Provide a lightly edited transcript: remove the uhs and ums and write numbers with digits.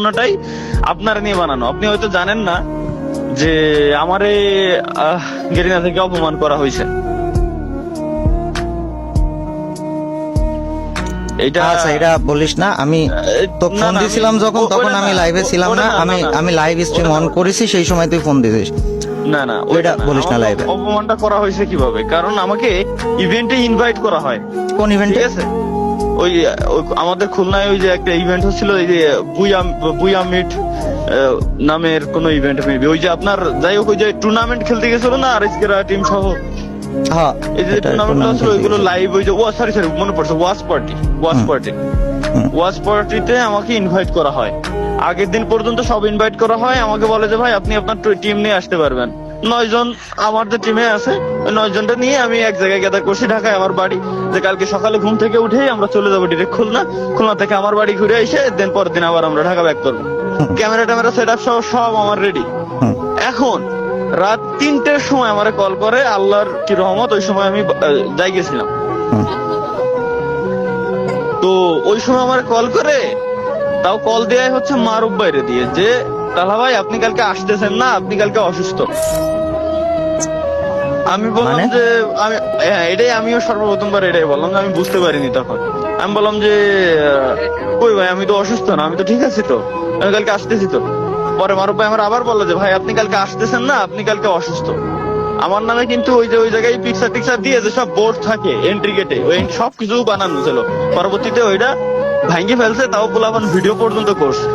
ঘটনাটাই আপনার নিয়ে বানানো। আপনি হয়তো জানেন না যে আমারে গেরিনা থেকে অপমান করা হয়েছে। এটা আচ্ছা এটা বলিস না। আমি তো না, ফোন না, দিছিলাম যখন, ওটা তখন না, আমি লাইভে ছিলাম ওটা না। না, আমি না, না, আমি লাইভ স্ট্রিম ওটা অন না। করেছি, সেই সময় তুই ফোন দিছিস। না না ওইটা ওইটা না। বলিস না আমাকে লাইভে। অপমানটা করা হয়েছে কিভাবে? কারণ আমাকে ইভেন্টে ইনভাইট করা হয়, কোন ইভেন্টে? ঠিক আছে? ওই আমাদের খুলনায় ওই যে একটা ইভেন্ট হচ্ছিল, ওই যে বুয়া মিট নামের কোন ইভেন্ট মেবি, ওই যে আপনার যাই হোক, ওই যে টুর্নামেন্ট খেলতে গেছিল না আরএসকেরা টিম সহ, হ্যাঁ, এই যে টুর্নামেন্ট ছিল ওইগুলো লাইভ, ওই যে সরি মনে পড়ছে, ওয়াচ পার্টিতে আমাকে ইনভাইট করা হয়। আগের দিন পর্যন্ত সব ইনভাইট করা হয়, আমাকে বলে যে ভাই আপনি আপনার টিম নিয়ে আসতে পারবেন। 9 জন আমার যে টিমে আছে, ওই 9 জনটা নিয়ে আমি এক জায়গায় গ্যাদার করছি, ঢাকায় আমার বাড়ি, যে কালকে সকালে ঘুম থেকে উঠেই আমরা চলে যাবো ডিরেক্ট খুলনা থেকে আমার বাড়ি ঘুরে এসে দেন পরের দিন আবার আমরা ঢাকা ব্যাক করবো। ক্যামেরা ট্যামেরা সেট আপ সব আমার রেডি। এখন রাত 3টের সময় আমারে কল করে, আল্লাহর কি রহমত, ওই সময় আমি যাই গেছিলাম। তো ওই সময় আমার কল করে, তাও কল দেয়াই হচ্ছে মারুফ বাইরে দিয়ে, যে তালা ভাই আপনি কালকে আসতেছেন না, আপনি কালকে অসুস্থ। আমি বললাম মানে? যে এটাই আমিও সর্বপ্রথমবার এটাই বললাম, যে আমি বুঝতে পারিনি তখন। আমি বললাম যে কই ভাই, আমি তো অসুস্থ না, আমি তো ঠিক আছি, তো আমি কালকে আসতেছি তো। পরে মারুফ ভাই আমার আবার বললো যে ভাই আপনি কালকে আসতেছেন না, আপনি কালকে অসুস্থ। আমার নামে কিন্তু ওই জায়গায় পিকচার টিকচার দিয়ে যে সব বোর্ড থাকে এন্ট্রি গেটে, ওই সব কিছু বানানো ছিল। পরবর্তীতে ওইটা ভাঙ্গি ফেলছে, তাও পোলাপান ভিডিও পর্যন্ত করছে।